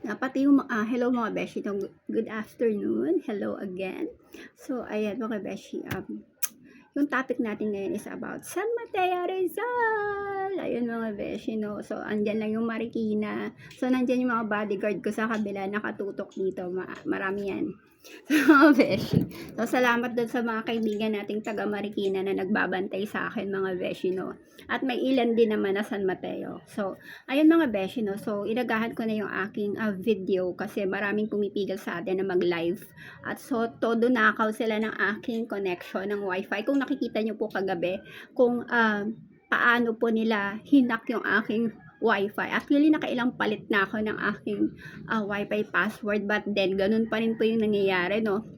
Pati yung hello mga beshi, no, good afternoon, hello again. So, ayan mga beshi, yung topic natin ngayon is about San Mateo Rizal. Ayun mga beshi, no. So, andyan lang yung Marikina. So, nandyan yung mga bodyguard ko sa kabila, nakatutok dito. Marami yan. So, mga beshi. So, salamat dun sa mga kaibigan nating taga Marikina na nagbabantay sa akin mga beshi, no. At may ilan din naman na San Mateo. So, ayun mga beshi, no. So, inagahan ko na yung aking video kasi maraming pumipigil sa atin na mag-live. At so, todo nakaw sila ng aking connection ng wifi. Kung nakikita nyo po kagabi, kung paano po nila hinak yung aking wifi. Actually, nakailang palit na ako ng aking wifi password, but then, ganun pa rin po yung nangyayari, no?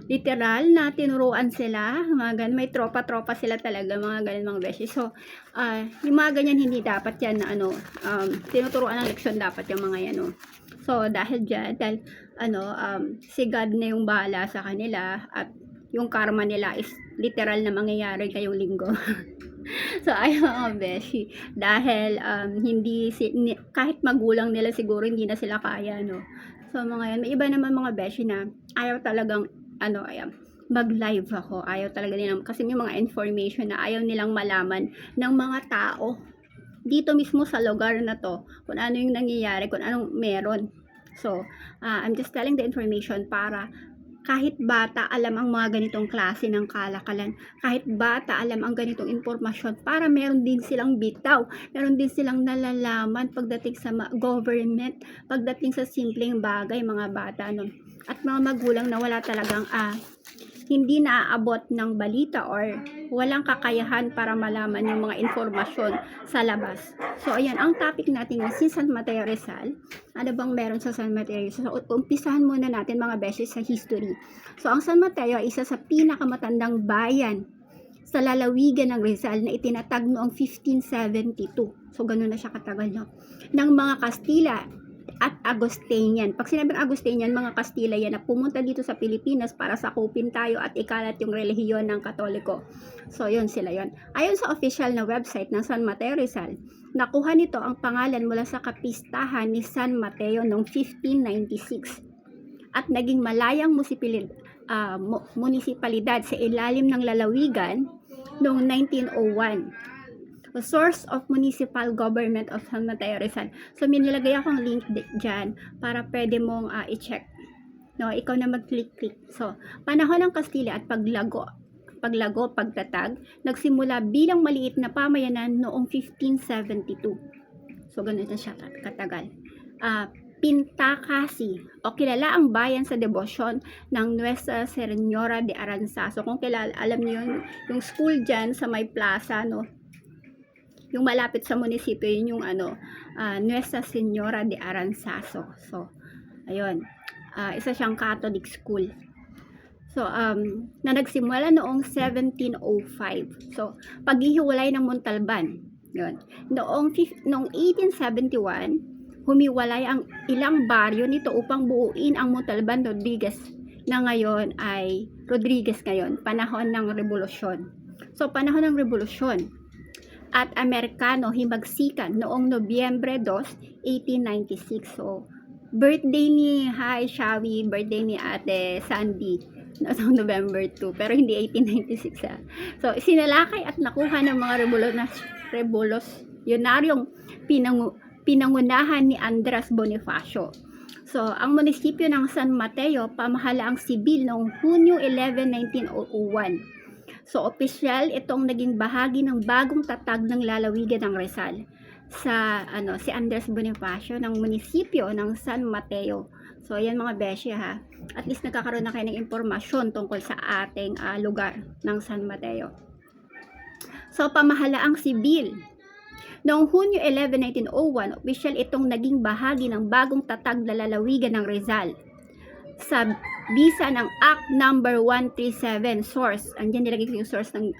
Literal na tinuruan sila, mga ganun, may tropa-tropa sila talaga, mga ganun mga beshi. So, yung mga ganyan, hindi dapat yan na tinuturuan ng leksyon dapat yung mga yan, no? So, dahil dyan, si God na yung bahala sa kanila at yung karma nila is literal na mangyayari ngayong linggo. So, ayun mga beshi. Dahil, kahit magulang nila siguro hindi na sila kaya, no? So, mga yan. May iba naman mga beshi na ayaw talagang, mag-live ako. Ayaw talaga nilang, kasi may mga information na ayaw nilang malaman ng mga tao dito mismo sa lugar na to, kung ano yung nangyayari, kung anong meron. So, I'm just telling the information para kahit bata alam ang mga ganitong klase ng kalakalan, kahit bata alam ang ganitong impormasyon, para meron din silang bitaw, meron din silang nalalaman pagdating sa government, pagdating sa simpleng bagay mga bata, no? At mga magulang na wala talagang hindi naaabot ng balita or walang kakayahan para malaman yung mga informasyon sa labas. So, ayan, ang topic natin is si San Mateo Rizal. Ano bang meron sa San Mateo Rizal? So, umpisahan muna natin mga beses sa history. So, ang San Mateo ay isa sa pinakamatandang bayan sa lalawigan ng Rizal na itinatag noong 1572. So, ganun na siya katagal, no? Ng mga Kastila at Agustinian. Pag sinabing Agustinian, mga Kastila yan na pumunta dito sa Pilipinas para sakupin tayo at ikalat yung relihiyon ng Katoliko. So, yun sila yun. Ayon sa official na website ng San Mateo Rizal, nakuha nito ang pangalan mula sa kapistahan ni San Mateo noong 1596 at naging malayang munisipalidad sa ilalim ng lalawigan noong 1901. The source of municipal government of San Mateo Rizal. So, may nilagay akong link dyan para pwede mong i-check. No, ikaw na mag-click-click. So, panahon ng Kastila at pagtatag, nagsimula bilang maliit na pamayanan noong 1572. So, ganun na siya katagal. Pintakasi, o kilala ang bayan sa debosyon ng Nuestra Señora de Aranzazu. Kung kilala, alam niyo yung school dyan sa may plaza, no? Yung malapit sa munisipyo, yun yung Nuestra Señora de Aranzazu. So, ayun. Isa siyang Catholic school. So, na nagsimula noong 1705. So, paghihiwalay ng Montalban. Yun. Noong 1871, humiwalay ang ilang baryo nito upang buuin ang Montalban Rodriguez na ngayon ay Rodriguez ngayon, panahon ng Revolusyon. So, panahon ng Revolusyon at Amerikano himagsikan noong Nobyembre 2, 1896. So, birthday ni Shawi, birthday ni Ate Sandy noong November 2, pero hindi 1896. So, sinalakay at nakuha ng mga revolusyonaryong pinangunahan ni Andres Bonifacio. So, ang munisipyo ng San Mateo, pamahalaang sibil noong Hunyo 11, 1901. So, opisyal itong naging bahagi ng bagong tatag ng lalawigan ng Rizal sa si Andres Bonifacio ng munisipyo ng San Mateo. So, ayan mga beshi ha. At least nagkakaroon na kayo ng impormasyon tungkol sa ating lugar ng San Mateo. So, pamahalaang sibil. Noong Hunyo 11, 1901, opisyal itong naging bahagi ng bagong tatag na lalawigan ng Rizal sa bisa ng Act number 137. Source, andyan nilagay ko yung source ng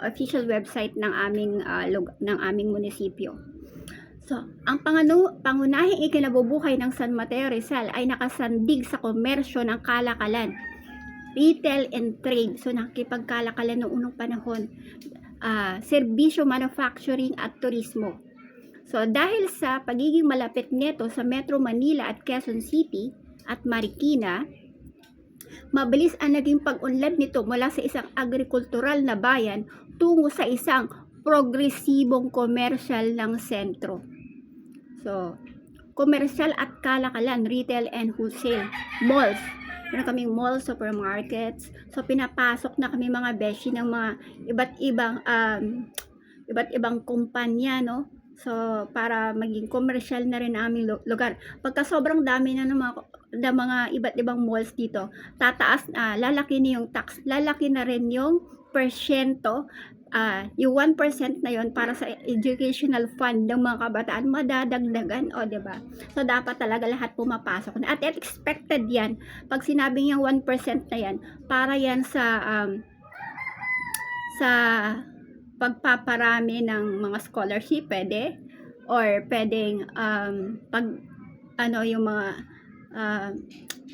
official website ng aming munisipyo. So, ang pangunahing ikinabubuhay ng San Mateo Rizal ay nakasandig sa komersyo ng kalakalan, retail and trade. So, nakikipagkalakalan noong unang panahon, serbisyo, manufacturing at turismo. So, dahil sa pagiging malapit nito sa Metro Manila at Quezon City at Marikina, mabilis ang naging pag-unlad nito mula sa isang agrikultural na bayan tungo sa isang progresibong komersyal ng sentro. So, komersyal at kalakalan, retail and wholesale, malls. Meron kaming malls, supermarkets. So, pinapasok na kami mga beshi ng mga iba't ibang kumpanya, no? So, para maging komersyal na rin ang aming lugar. Pagka sobrang dami na ng mga iba't ibang malls dito, tataas na, lalaki na yung tax, lalaki na rin yung persyento, yung 1% na yon para sa educational fund ng mga kabataan, madadagdagan, o diba? So, dapat talaga lahat pumapasok na. At expected yan, pag sinabing yung 1% na yan, para yan sa pagpaparami ng mga scholarship, pwede, or pwedeng yung mga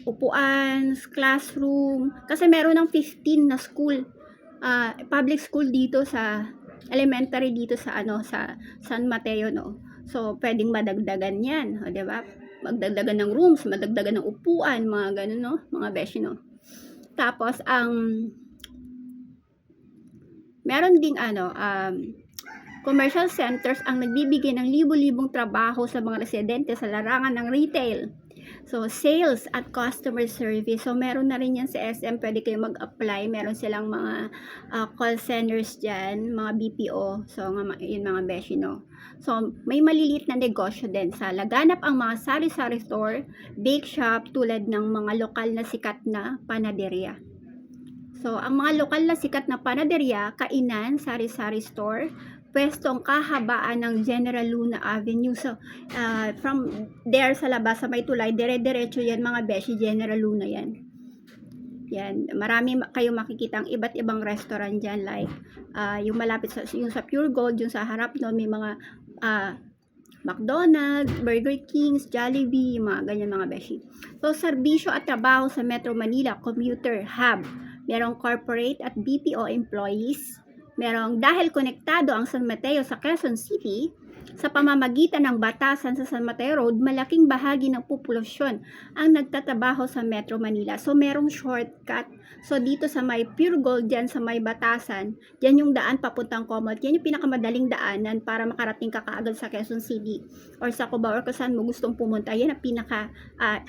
upuan, classroom, kasi meron ng 15 na school, public school dito sa elementary dito sa sa San Mateo, no. So pwedeng madagdagan 'yan, o, 'di ba? Magdagdagan ng rooms, madagdagan ng upuan, mga ganun, no, mga beshi, no. Tapos meron ding commercial centers ang nagbibigay ng libo-libong trabaho sa mga residente sa larangan ng retail. So, sales at customer service. So, meron na rin yan sa SM. Pwede kayo mag-apply. Meron silang mga call centers dyan, mga BPO. So, yun mga beshi, no? So, may maliliit na negosyo din. Sa laganap ang mga sari-sari store, bake shop, tulad ng mga lokal na sikat na panaderya. So, ang mga lokal na sikat na panaderya, kainan, sari-sari store, pwestong kahabaan ng General Luna Avenue. So, from there sa labas, sa may tulay, dire-diretso yan mga beshi, General Luna yan. Yan, marami kayo makikita ang iba't ibang restaurant dyan, like, yung malapit yung sa Pure Gold, yung sa harap doon, may mga, McDonald's, Burger Kings, Jollibee, mga ganyan mga beshi. So, serbisyo at trabaho sa Metro Manila Commuter Hub. Merong corporate at BPO employees. Merong dahil konektado ang San Mateo sa Quezon City, sa pamamagitan ng batasan sa San Mateo Road, malaking bahagi ng populasyon ang nagtatrabaho sa Metro Manila. So, merong shortcut. So, dito sa may Pure Gold, dyan sa may batasan, dyan yung daan papuntang Commonwealth. Yan yung pinakamadaling daanan para makarating ka kaagad sa Quezon City or sa Cubao or kung saan mo gustong pumunta. Yan ang pinaka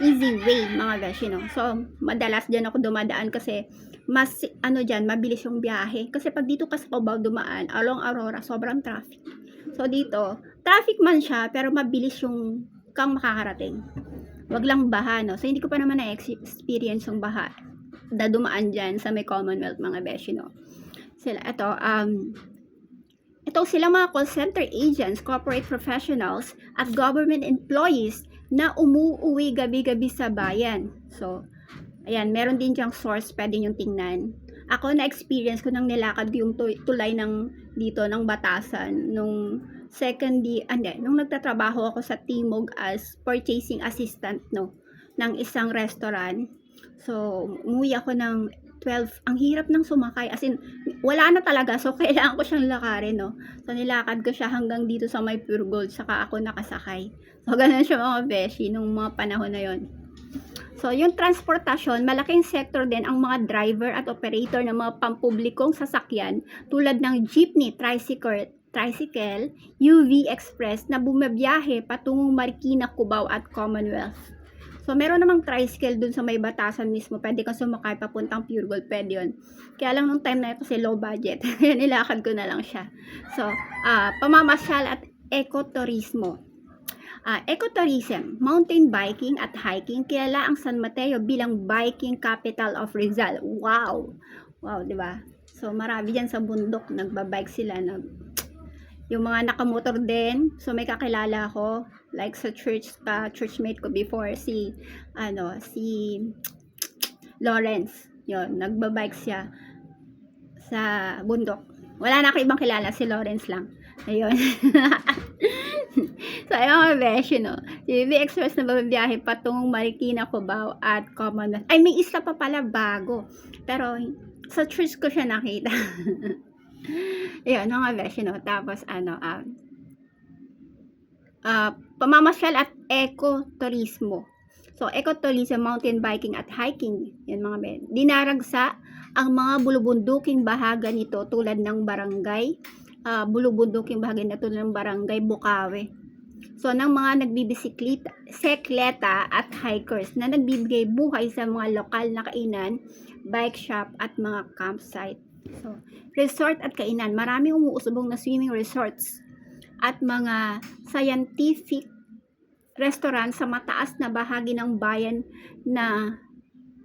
easy way, mga beshi, no? So, madalas dyan ako dumadaan kasi mas dyan, mabilis yung biyahe. Kasi pag dito ka sa Cubao dumaan, along Aurora, sobrang traffic. So, dito, traffic man siya, pero mabilis yung kang makakarating. Wag lang baha, no? So, hindi ko pa naman na-experience yung baha na dumaan dyan sa may Commonwealth, mga beshi, no? Sila, ito sila mga call center agents, corporate professionals, at government employees na umuuwi gabi-gabi sa bayan. So, ayan, meron din dyang source, pwede nyo tingnan. Ako na-experience ko nang nilakad yung tulay ng dito ng batasan nung nung nagtatrabaho ako sa Timog as purchasing assistant, no, ng isang restaurant. So, umuwi ako ng 12. Ang hirap ng sumakay. As in, wala na talaga. So, kailangan ko siyang lakarin, no. So, nilakad ko siya hanggang dito sa may Pure Gold. Saka ako nakasakay. So, ganun siya mga beshi nung mga panahon na yon. So, yung transportasyon, malaking sector din ang mga driver at operator ng mga pampublikong sasakyan tulad ng jeepney, tricycle, UV Express na bumabiyahe patungong Marikina, Cubao at Commonwealth. So, meron namang tricycle dun sa may batasan mismo. Pwede kang sumakay papuntang Pure Gold. Pwede yun. Kaya lang nung time na ito kasi low budget. Kaya nilakad ko na lang siya. So, pamamasyal at ecotourismo. Ecotourism, mountain biking at hiking. Kilala ang San Mateo bilang biking capital of Rizal. Wow! Wow, di ba? So, marami dyan sa bundok. Nagbabike sila. Yung mga nakamotor din. So, may kakilala ko. Like sa churchmate ko before, si Lawrence. Yun, nagbabike siya sa bundok. Wala na ako ibang kilala, si Lawrence lang. Ayun. So, ayun mga beshi, no. UV Express na babiyahe patungong Marikina, Cubao at Commonwealth. Ay, may isa pa pala bago. Pero, sa church ko siya nakita. Ayun, mga beshi, no. Tapos, pamamasyal at ecotourismo. So, ecotourism, mountain biking at hiking, yan mga ben. Dinaragsa ang mga bulubunduking bahagi nito tulad ng barangay, bulubunduking bahagi na tulad ng barangay Bukawi. So, ng mga nagbibisikleta, sekleta at hikers na nagbibigay buhay sa mga lokal na kainan, bike shop at mga campsite. So, resort at kainan. Maraming umuusbong na swimming resorts at mga scientific restaurant sa mataas na bahagi ng bayan na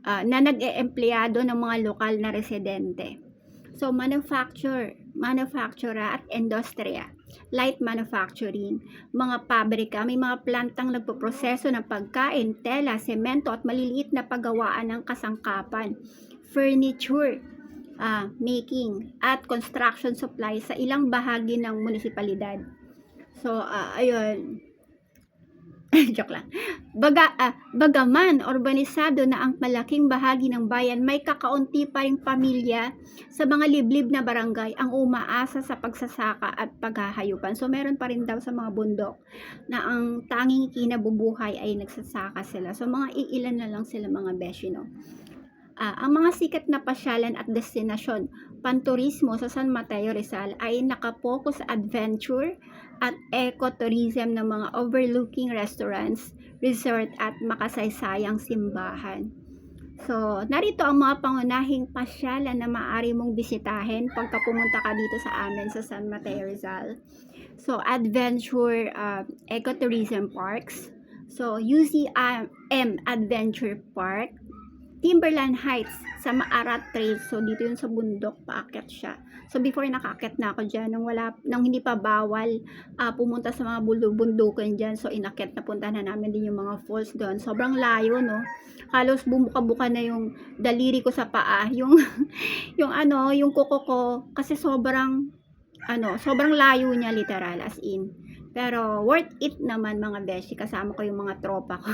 nag-eempleyado ng mga lokal na residente. So, manufacturer at industriya, light manufacturing, mga pabrika, may mga plantang nagpoproseso ng pagkain, tela, semento at maliliit na paggawaan ng kasangkapan, furniture, making at construction supply sa ilang bahagi ng munisipalidad. So, ayun. Joke lang. Bagaman urbanisado na ang malaking bahagi ng bayan, may kakaunti pa ring pamilya sa mga liblib na barangay ang umaasa sa pagsasaka at paghahayupan. So, meron pa rin daw sa mga bundok na ang tanging kinabubuhay ay nagsasaka sila. So, mga iilan na lang sila mga beshi, no? Ang mga sikat na pasyalan at destinasyon, panturismo sa San Mateo Rizal ay nakapokus sa adventure at ecotourism ng mga overlooking restaurants, resort at makasaysayang simbahan. So, narito ang mga pangunahing pasyalan na maaari mong bisitahin pagka pumunta ka dito sa amin sa San Mateo Rizal. So, adventure ecotourism parks. So, UCM Adventure Park, Timberland Heights sa Maarat Trail. So, dito yun sa bundok, paakyat siya. So, before nakaakyat na ako dyan, nang hindi pa bawal pumunta sa mga bundukan dyan. So, inakyat na punta na namin din yung mga falls doon. Sobrang layo, no? Halos bumuka-buka na yung daliri ko sa paa. Yung, yung kuko ko. Kasi sobrang layo niya literal, as in. Pero worth it naman mga beshi, kasama ko yung mga tropa ko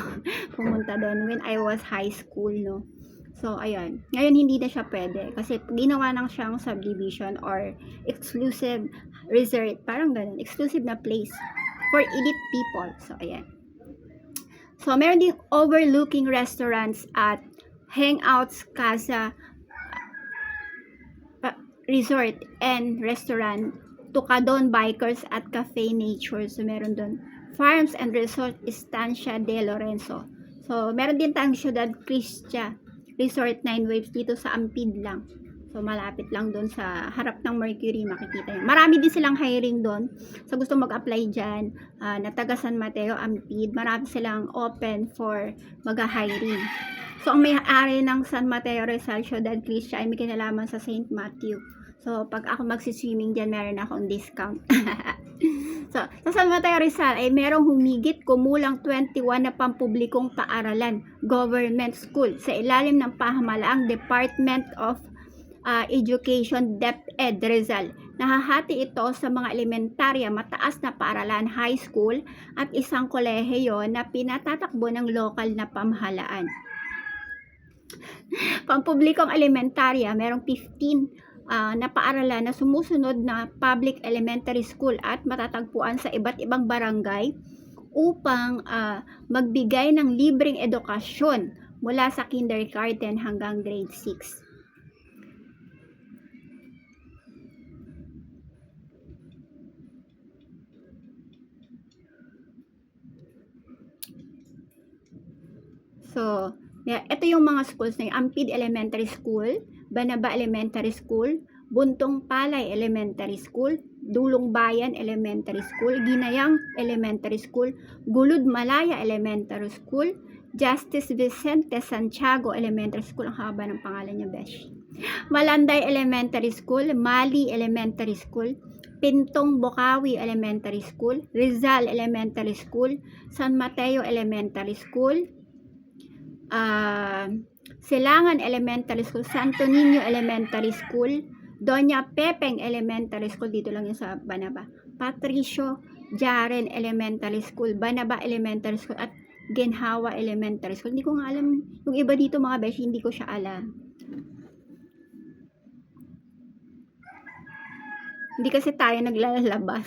pumunta doon when I was high school, no. So ayan, ngayon hindi na siya pwede kasi ginawa nang siyang subdivision or exclusive resort, parang ganun, exclusive na place for elite people. So ayan. So meron ding overlooking restaurants at hangouts, casa, resort and restaurant, Tukadon Bikers at Cafe Nature. So, meron doon. Farms and Resort Estancia de Lorenzo. So, meron din tayong Ciudad Cristia Resort 9 Waves dito sa Ampid lang. So, malapit lang doon sa harap ng Mercury, makikita yun. Marami din silang hiring doon. So, gusto mag-apply dyan, na taga San Mateo, Ampid. Marami silang open for mag-hiring. So, ang may-ari ng San Mateo Rizal, Ciudad Cristia, ay may kinalaman sa St. Matthew. So, pag ako magsiswimming dyan, meron akong discount. So, sa San Mateo Rizal ay merong humigit kumulang 21 na pampublikong paaralan, government school, sa ilalim ng pamahalaang Department of Education DepEd Rizal. Nahahati ito sa mga elementarya, mataas na paaralan, high school, at isang kolehiyo na pinatatakbo ng lokal na pamahalaan. Pampublikong elementarya, merong 15 na paaralan na sumusunod na public elementary school at matatagpuan sa iba't ibang barangay upang magbigay ng libreng edukasyon mula sa kindergarten hanggang grade 6. So, ito yung mga schools na yung Ampid Elementary School, Banaba Elementary School, Buntong Palay Elementary School, Dulong Bayan Elementary School, Ginayang Elementary School, Gulud Malaya Elementary School, Justice Vicente Santiago Elementary School, ang haba ng pangalan niya, besh. Malanday Elementary School, Mali Elementary School, Pintong Bokawi Elementary School, Rizal Elementary School, San Mateo Elementary School, Silangan Elementary School, Santo Niño Elementary School, Doña Pepeng Elementary School, dito lang yung sa Banaba, Patricio Jaren Elementary School, Banaba Elementary School, at Genhawa Elementary School. Hindi ko nga alam, yung iba dito mga beshi, hindi ko siya alam. Hindi kasi tayo naglalabas.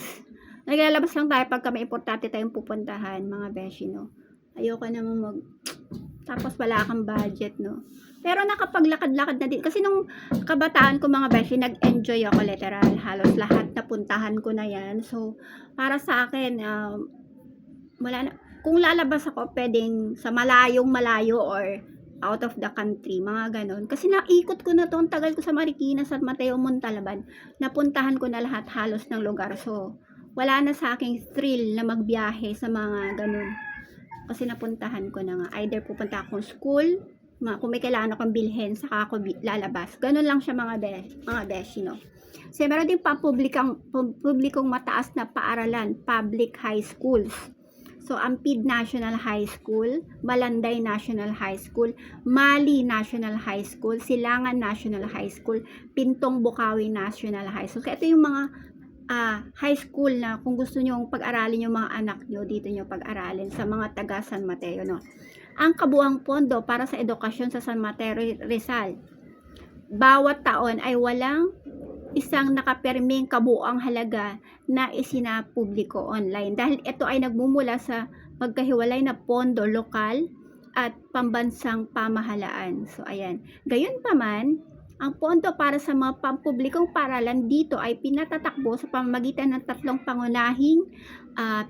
Naglalabas lang tayo pagka may importante tayong pupuntahan, mga beshi, no? Ayoko namang tapos wala kang budget, no? Pero nakapaglakad-lakad na din. Kasi nung kabataan ko, mga beshi, nag-enjoy ako literal. Halos lahat napuntahan ko na yan. So, para sa akin, wala na. Kung lalabas ako, pwedeng sa malayong malayo or out of the country, mga ganon. Kasi naikot ko na to, ang tagal ko sa Marikina, San Mateo, Montalban. Napuntahan ko na lahat halos ng lugar. So, wala na sa aking thrill na magbiyahe sa mga ganon. Kasi napuntahan ko na nga. Either pupunta akong school, kung may kailangan akong bilhin, saka ako lalabas. Ganon lang siya, mga beshi, no? So, meron din publikong mataas na paaralan, public high schools. So, Ampid National High School, Malanday National High School, Mali National High School, Silangan National High School, Pintong Bukawi National High School. Kaya ito yung mga high school na kung gusto nyo pag-aralin yung mga anak nyo, dito nyo pag-aralin sa mga taga San Mateo, no? Ang kabuang pondo para sa edukasyon sa San Mateo Rizal, bawat taon ay walang isang nakaperming kabuang halaga na isinapubliko online dahil ito ay nagmumula sa pagkahiwalay na pondo lokal at pambansang pamahalaan. So ayan, gayunpaman, ang pondo para sa mga pampublikong paaralan dito ay pinatatakbo sa pamamagitan ng tatlong pangunahing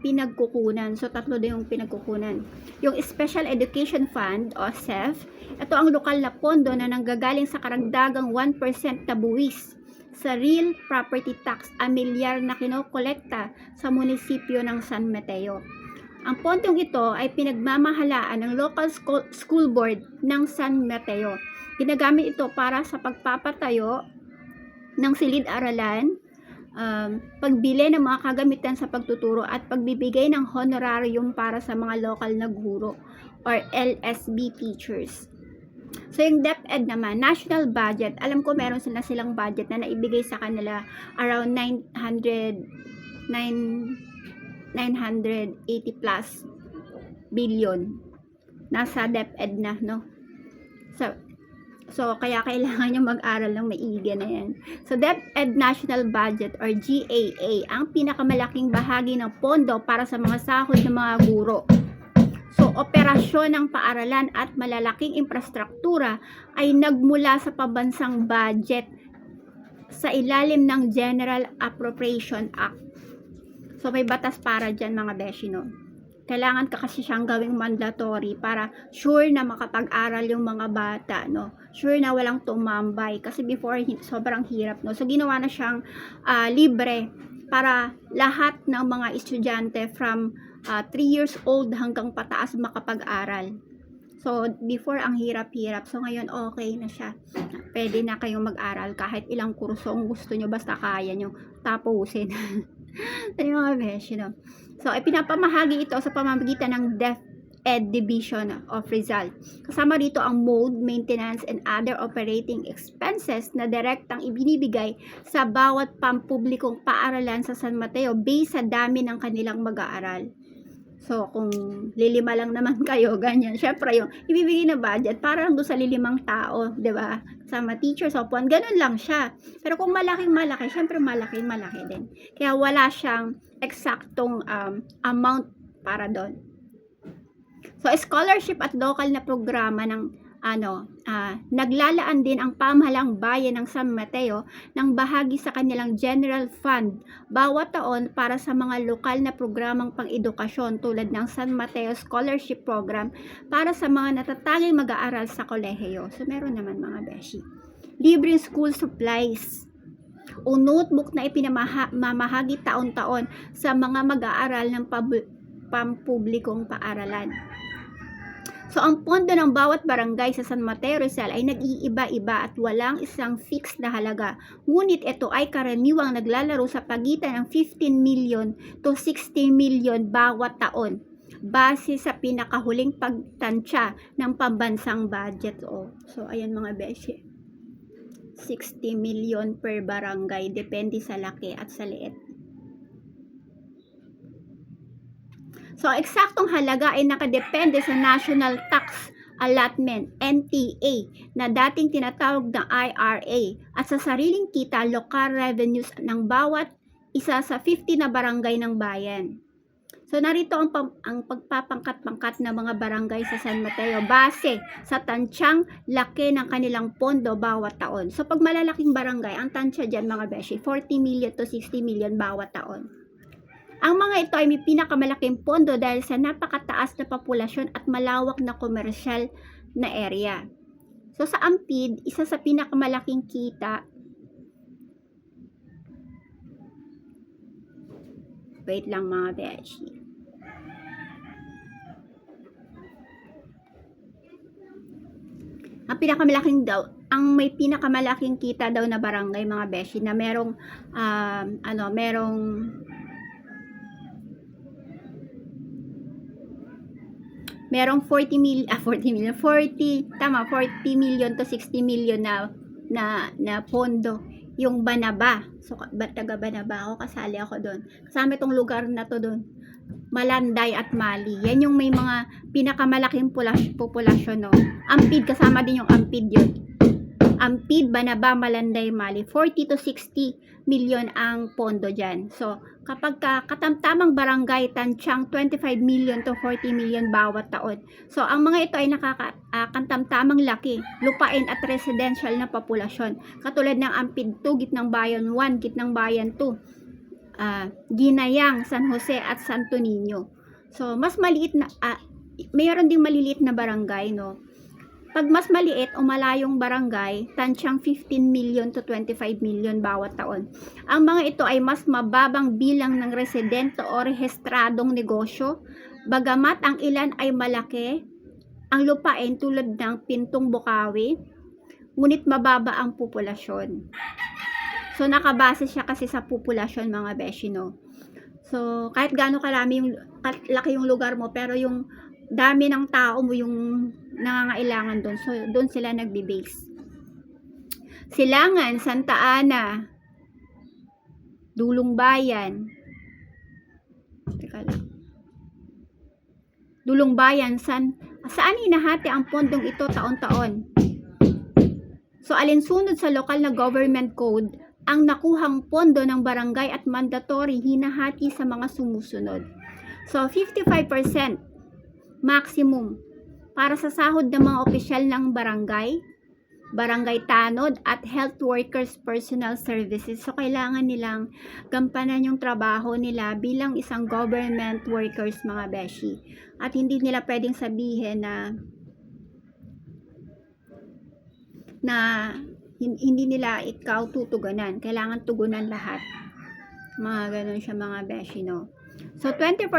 pinagkukunan. So tatlo din yung pinagkukunan. Yung Special Education Fund o SEF, ito ang lokal na pondo na nanggagaling sa karagdagang 1% na buwis sa real property tax, amilyar na kinokolekta sa munisipyo ng San Mateo. Ang pondong ito ay pinagmamahalaan ng local school board ng San Mateo. Ginagamit ito para sa pagpapatayo ng silid-aralan, pagbili ng mga kagamitan sa pagtuturo at pagbibigay ng honorarium para sa mga local na guro or LSB teachers. So, yung DepEd naman, national budget, alam ko meron silang budget na naibigay sa kanila around 980 plus billion. Nasa DepEd na, no? So kaya kailangan nyo mag-aral ng maigi na yan. So, DepEd National Budget or GAA, ang pinakamalaking bahagi ng pondo para sa mga sahod ng mga guro. So, operasyon ng paaralan at malalaking infrastruktura ay nagmula sa pambansang budget sa ilalim ng General Appropriation Act. So, may batas para dyan, mga beshi, no? Kailangan ka kasi siyang gawing mandatory para sure na makapag-aral yung mga bata, no? Sure na walang tumambay. Kasi before, sobrang hirap, no? So, ginawa na siyang libre para lahat ng mga estudyante from 3 years old hanggang pataas makapag-aral. So, before ang hirap-hirap. So, ngayon okay na siya. Pwede na kayong mag-aral kahit ilang kurso ang gusto nyo, basta kaya nyo tapusin. Ito yung mga beshi, no? So, pinapamahagi ito sa pamamagitan ng DepEd Division of Rizal. Kasama rito ang mode, maintenance, and other operating expenses na direktang ibinibigay sa bawat pampublikong paaralan sa San Mateo based sa dami ng kanilang mag-aaral. So, kung lilima lang naman kayo, ganyan. Syempre, yung ibibigay na budget para lang doon sa lilimang tao, di ba? Sama teachers, upuan, ganun lang siya. Pero kung malaking-malaki, syempre malaki din. Kaya wala siyang eksaktong amount para doon. So, scholarship at local na programa ng naglalaan din ang pamahalang bayan ng San Mateo ng bahagi sa kanilang general fund bawat taon para sa mga lokal na programang pang-edukasyon tulad ng San Mateo Scholarship Program para sa mga natatanging mag-aaral sa kolehiyo. So, meron naman, mga beshi. Libreng school supplies o notebook na ipinamahagi taon-taon sa mga mag-aaral ng pampublikong paaralan. So, ang pondo ng bawat barangay sa San Mateo Rizal ay nag-iiba-iba at walang isang fixed na halaga. Ngunit ito ay karaniwang naglalaro sa pagitan ng 15 million to 60 million bawat taon base sa pinakahuling pagtansya ng pambansang budget. So, ayan, mga beshi. 60 million per barangay. Depende sa laki at sa liit. So, eksaktong halaga ay nakadepende sa National Tax Allotment, NTA, na dating tinatawag na IRA, at sa sariling kita, local revenues ng bawat isa sa 50 na barangay ng bayan. So, narito ang pagpapangkat-pangkat ng mga barangay sa San Mateo base sa tansyang laki ng kanilang pondo bawat taon. So, pag malalaking barangay, ang tansya dyan mga beshi, 40 million to 60 million bawat taon. Ang mga ito ay may pinakamalaking pondo dahil sa napakataas na populasyon at malawak na komersyal na area. So, sa Ampid, isa sa pinakamalaking kita. Wait lang mga beshi. Ang pinakamalaking daw, ang may pinakamalaking kita daw na barangay mga beshi na merong merong 40 million to 60 million na pondo yung Banaba. So, taga Banaba ako, kasali ako doon. Kasama itong lugar na to doon. Malanday at Mali. Yan yung may mga pinakamalaking populasyon, no. Ampid, kasama din yung Ampid yun. Ampid, Banaba, Malanday, Mali. 40 to 60 million ang pondo dyan. So, kapag katamtamang barangay, tansyang 25 million to 40 million bawat taon. So, ang mga ito ay nakakantamtamang laki, lupain at residential na populasyon. Katulad ng Ampid 2, Gitnang Bayan 1, Gitnang Bayan 2. Ginayang, San Jose at Santo Niño. So, mas maliit na, mayroon ding maliliit na barangay, no? Pag mas maliit o malayong barangay, tansyang 15 million to 25 million bawat taon. Ang mga ito ay mas mababang bilang ng residente o rehistradong negosyo, bagamat ang ilan ay malaki, ang lupain tulad ng Pintong Bukawi, ngunit mababa ang populasyon. So, nakabase siya kasi sa populasyon mga beshi, no? So, kahit gaano laki yung lugar mo, pero yung dami ng tao mo yung nangangailangan doon. So, doon sila nagbe-base. Silangan, Santa Ana, Dulong Bayan. Teka lang. Dulong Bayan, saan hinahati ang pondong ito taon-taon? So, alinsunod sa lokal na government code, ang nakuhang pondo ng barangay at mandatory hinahati sa mga sumusunod. So, 55% maximum para sa sahod ng mga opisyal ng barangay, barangay tanod at health workers personal services. So, kailangan nilang gampanan yung trabaho nila bilang isang government workers mga beshi. At hindi nila pwedeng sabihin na hindi nila ikaw tutugunan. Kailangan tugunan lahat. Mga ganun siya mga beshi, no? So, 20%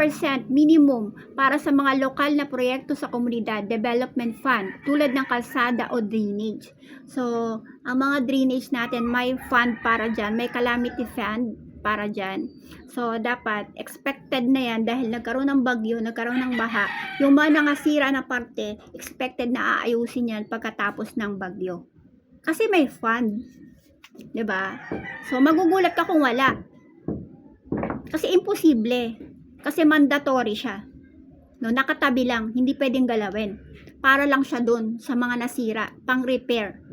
minimum para sa mga lokal na proyekto sa komunidad, development fund, tulad ng kalsada o drainage. So, ang mga drainage natin, may fund para dyan, may calamity fund para dyan. So, dapat expected na yan dahil nagkaroon ng bagyo, nagkaroon ng baha. Yung mga nangasira na parte, expected na aayusin yan pagkatapos ng bagyo. Kasi may fund. 'Di ba? So, magugulat ka kung wala. Kasi imposible. Kasi mandatory siya. No, nakatabi lang, hindi pwedeng galawin. Para lang siya doon sa mga nasira, pang repair.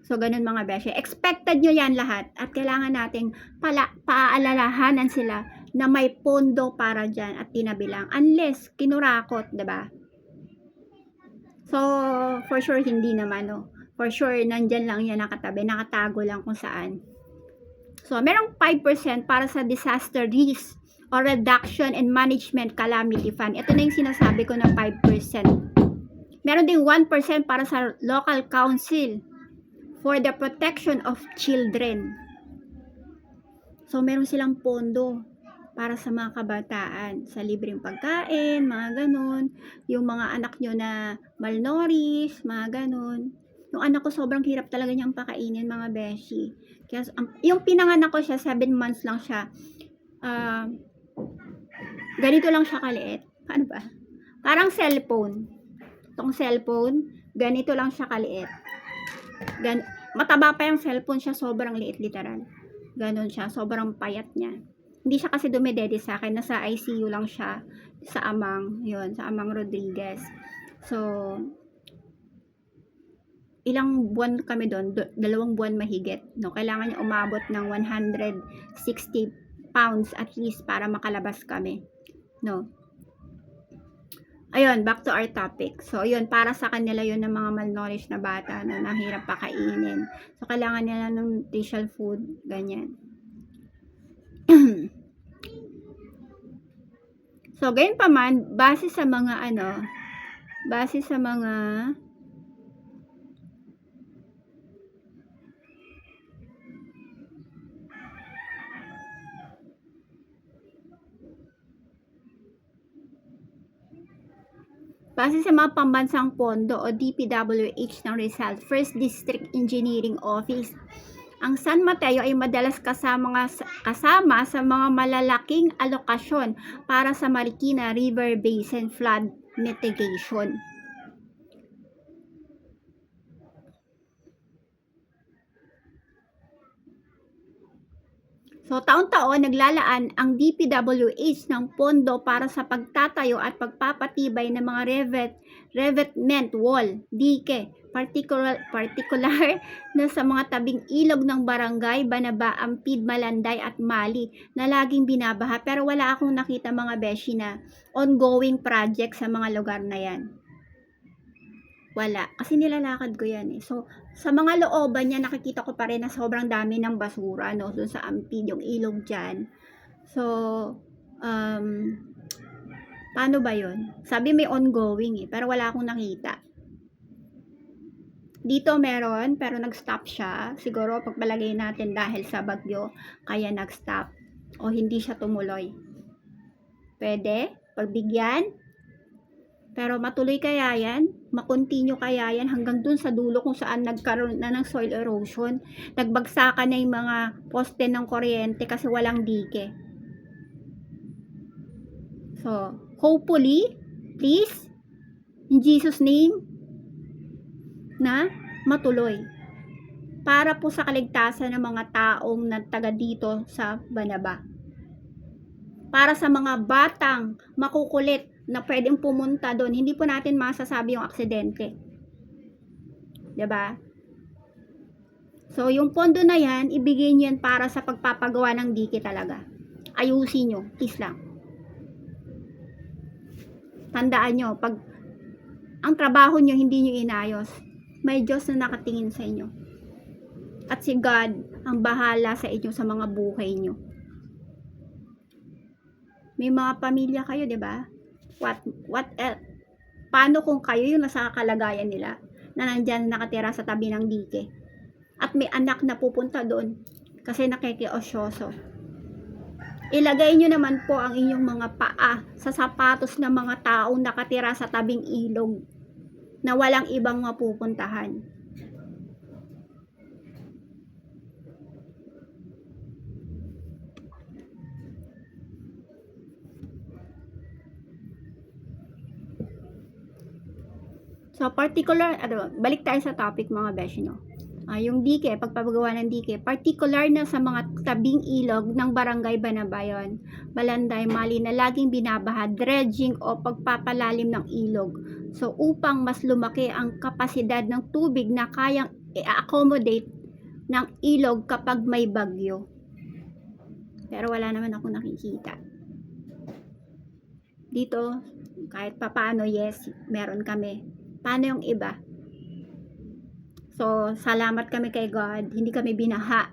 So, ganun mga beshi. Expected nyo yan lahat at kailangan nating paaalalahanan sila na may pondo para dyan at tinabi lang. Unless, kinurakot, 'di ba? So, for sure, hindi naman, no? For sure, nandyan lang yan nakatabi, nakatago lang kung saan. So, merong 5% para sa disaster risk or reduction and management calamity fund. Ito na yung sinasabi ko na 5%. Meron ding 1% para sa local council for the protection of children. So, meron silang pondo para sa mga kabataan, sa libreng pagkain, mga ganun. Yung mga anak nyo na malnourished, mga ganun. Yung anak ko sobrang hirap talaga niyang pakainin mga beshi. Kaya, yung pinanganak ko siya, 7 months lang siya. Ganito lang siya kaliit. Paano ba? Parang cellphone. Itong cellphone, ganito lang siya kaliit. Mataba pa yung cellphone siya, sobrang liit literal. Ganon siya, sobrang payat niya. Hindi siya kasi dumedede sa akin, nasa ICU lang siya sa Amang, yun, sa Amang Rodriguez. So, ilang buwan kami doon, 2 buwan mahigit, no? Kailangan niya umabot ng 160 pounds at least para makalabas kami, no? Ayun, back to our topic. So, yun, para sa kanila yun ng mga malnourished na bata na nahirap pakainin. So, kailangan nila ng nutritional food, ganyan. So, gayon pa man, base sa mga pambansang pondo o DPWH ng Rizal, 1st District Engineering Office, ang San Mateo ay madalas kasama sa mga malalaking alokasyon para sa Marikina River Basin flood mitigation. So, taon-taon naglalaan ang DPWH ng pondo para sa pagtatayo at pagpapatibay ng mga revetment wall, dike, particular na sa mga tabing ilog ng barangay Banaba, Ampid, Malanday at Mali na laging binabaha, pero wala akong nakita mga beshi na ongoing project sa mga lugar na yan. Wala. Kasi nilalakad ko yan eh. So, sa mga looban niya, nakikita ko pa rin na sobrang dami ng basura, no? Doon sa Ampid, yung ilog dyan. So, paano ba yun? Sabi may ongoing eh, pero wala akong nakita. Dito meron, pero nag-stop siya. Siguro, pagpalagay natin dahil sa bagyo, kaya nag-stop. O hindi siya tumuloy. Pwede? Pagbigyan? Pero matuloy kaya yan? Makontinue kaya yan hanggang dun sa dulo kung saan nagkaroon na ng soil erosion? Nagbagsakan na yung mga poste ng kuryente kasi walang dike. So, hopefully, please, in Jesus name, na matuloy. Para po sa kaligtasan ng mga taong nagtaga dito sa Banaba. Para sa mga batang makukulit na pwedeng pumunta doon, hindi po natin masasabi yung aksidente. 'Di ba? So, yung pondo na yan, ibigay niyo yan para sa pagpapagawa ng dike talaga. Ayusin nyo, please lang. Tandaan nyo, pag ang trabaho nyo hindi nyo inayos, may Diyos na nakatingin sa inyo. At si God ang bahala sa inyo sa mga buhay nyo. May mga pamilya kayo, 'di ba? Paano kung kayo yung nasa kalagayan nila na nandyan nakatira sa tabi ng dike at may anak na pupunta doon kasi nakikiosyoso? Ilagay nyo naman po ang inyong mga paa sa sapatos ng mga taong nakatira sa tabing ilog na walang ibang mapupuntahan. So, balik tayo sa topic mga beshi, no? Yung dike, pagpapagawa ng dike, particular na sa mga tabing ilog ng barangay Banabayon, Balanday, Mali na laging binabaha, dredging o pagpapalalim ng ilog. So, upang mas lumaki ang kapasidad ng tubig na kayang i-accommodate ng ilog kapag may bagyo. Pero wala naman ako nakikita. Dito, kahit papaano, yes, meron kami. Paano yung iba? So, salamat kami kay God. Hindi kami binaha.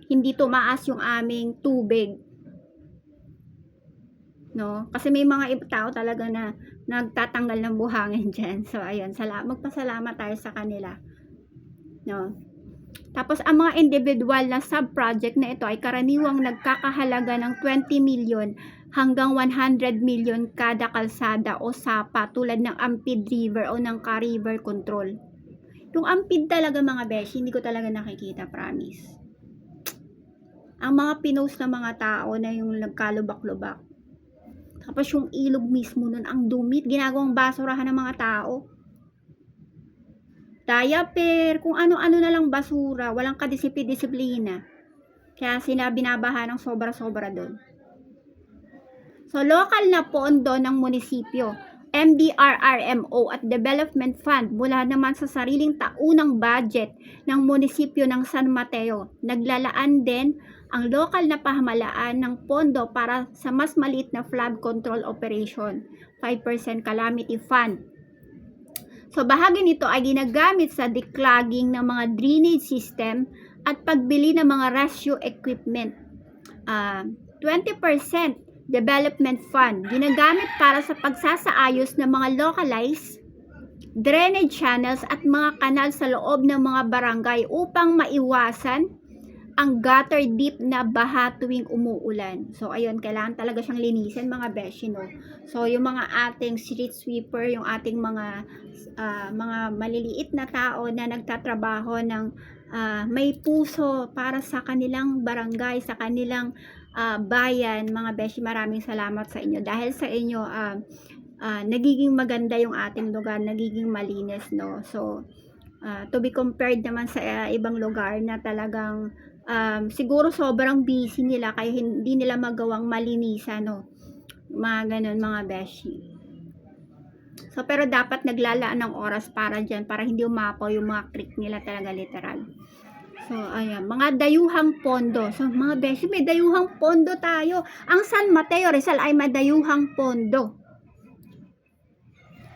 Hindi tumaas yung aming tubig. No? Kasi may mga tao talaga na nagtatanggal ng buhangin dyan. So, ayun. Magpasalamat tayo sa kanila. No? Tapos, ang mga individual na sub-project na ito ay karaniwang nagkakahalaga ng 20 million hanggang 100 million kada kalsada o sapa tulad ng Ampid River o ng Ka-River Control. Yung Ampid talaga mga beshi, hindi ko talaga nakikita, promise. Ang mga pinost na mga tao na yung nagkalubak-lubak. Tapos yung ilog mismo nun, ang dumit, ginagawang basurahan ng mga tao. Diaper, kung ano-ano na lang basura, walang kadisiplina. Kaya binabaha ng sobra-sobra doon. So, local na pondo ng munisipyo MDRRMO at Development Fund mula naman sa sariling taunang budget ng munisipyo ng San Mateo. Naglalaan din ang lokal na pamahalaan ng pondo para sa mas maliit na flood control operation, 5% calamity fund. So bahagi nito ay ginagamit sa declogging ng mga drainage system at pagbili ng mga rescue equipment. 20% development fund ginagamit para sa pagsasaayos ng mga localized drainage channels at mga kanal sa loob ng mga barangay upang maiwasan ang gutter deep na baha tuwing umuulan. So ayun, kailangan talaga siyang linisin mga beshi, no. So yung mga ating street sweeper, yung ating mga maliliit na tao na nagtatrabaho ng may puso para sa kanilang barangay, sa kanilang bayan, mga beshi, maraming salamat sa inyo. Dahil sa inyo, nagiging maganda yung ating lugar, nagiging malinis, no. So to be compared naman sa ibang lugar na talagang siguro sobrang busy nila kaya hindi nila magawang malinisan, no. Mga ganun mga beshi. So pero dapat naglalaan ng oras para dyan, para hindi umapaw yung mga creek nila talaga, literal. So ayan, mga dayuhang pondo. So mga beshi, may dayuhang pondo tayo. Ang San Mateo Rizal ay may dayuhang pondo.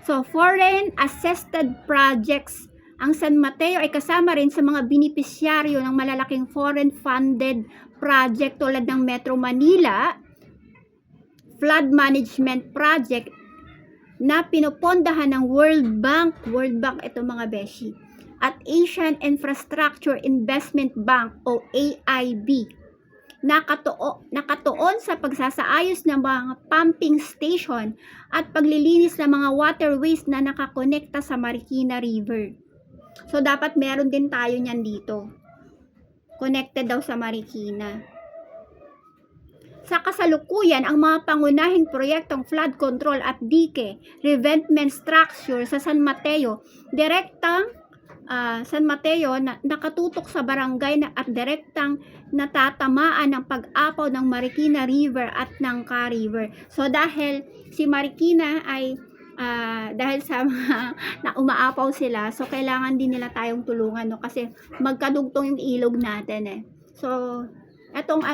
So foreign assisted projects. Ang San Mateo ay kasama rin sa mga benepisyaryo ng malalaking foreign funded project tulad ng Metro Manila Flood Management Project na pinupondahan ng World Bank ito mga beshi, at Asian Infrastructure Investment Bank o AIB, nakatuon sa pagsasaayos ng mga pumping station at paglilinis ng mga waterways na nakakonekta sa Marikina River. So dapat meron din tayo niyan dito. Connected daw sa Marikina. Sa kasalukuyan, ang mga pangunahing proyektong flood control at dike revetment structure sa San Mateo, nakatutok sa barangay at direktang natatamaan ng pag-apaw ng Marikina River at Nangka River. So dahil si Marikina ay dahil sa na umaapaw sila, so kailangan din nila tayong tulungan, no, kasi magkadugtong yung ilog natin eh. So etong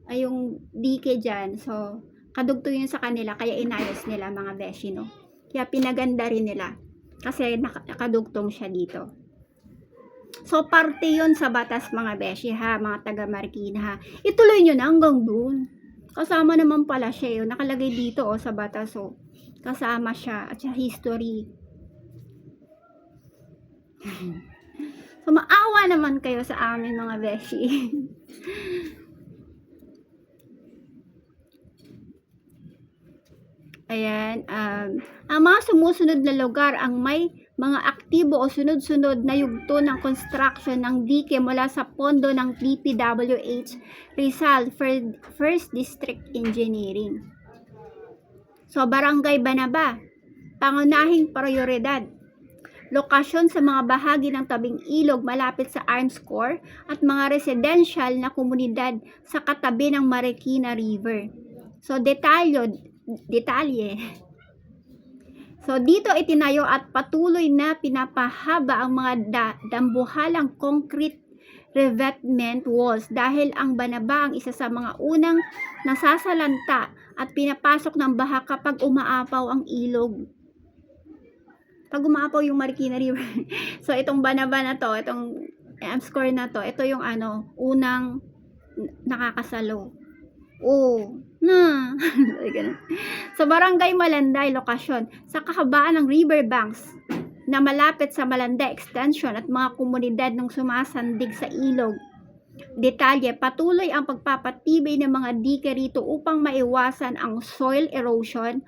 yung dike dyan, so kadugtong yun sa kanila, kaya inayos nila mga beshi, no. Kaya pinaganda rin nila kasi nakadugtong siya dito. So parte yun sa batas mga beshi, ha, mga taga Marikina, ha. Ituloy nyo na hanggang dun. Kasama naman pala siya yun, nakalagay dito sa batas, kasama siya at sa history. So maawa naman kayo sa amin mga beshi. Ayan, ang mga sumusunod na lugar ang may mga aktibo o sunod-sunod na yugto ng construction ng dike mula sa pondo ng DPWH Rizal First District Engineering. So Barangay Banaba, pangunahing prioridad. Lokasyon sa mga bahagi ng tabing ilog malapit sa Arms Corps at mga residential na komunidad sa katabi ng Marikina River. So detalye. So dito itinayo at patuloy na pinapahaba ang mga dambuhalang concrete revetment walls dahil ang Banaba ang isa sa mga unang nasasalanta at pinapasok ng baha kapag umaapaw ang ilog. Pag umaapaw yung Marikina River. So itong Banaba na to, itong Arms Corps na to, ito yung unang nakakasalo. Sa Barangay Malanday, lokasyon sa kahabaan ng riverbanks na malapit sa Malanday Extension at mga komunidad ng sumasandig sa ilog. Detalye, patuloy ang pagpapatibay ng mga dike rito upang maiwasan ang soil erosion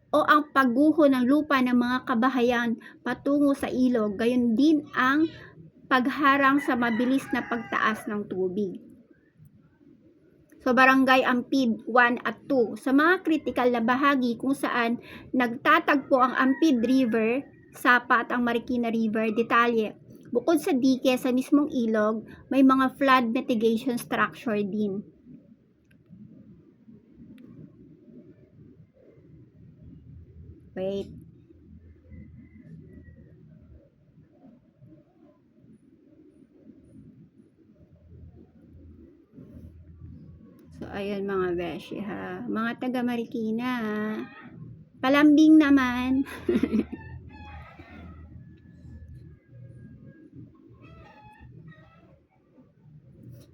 o ang pagguho ng lupa ng mga kabahayan patungo sa ilog, gayon din ang pagharang sa mabilis na pagtaas ng tubig. So Barangay Ampid 1 at 2, sa mga critical na bahagi kung saan nagtatagpo ang Ampid River, Sapa at ang Marikina River, detalye, bukod sa dike sa mismong ilog, may mga flood mitigation structure din. Wait. So, ayun mga beshi ha. Mga taga Marikina ha. Palambing naman.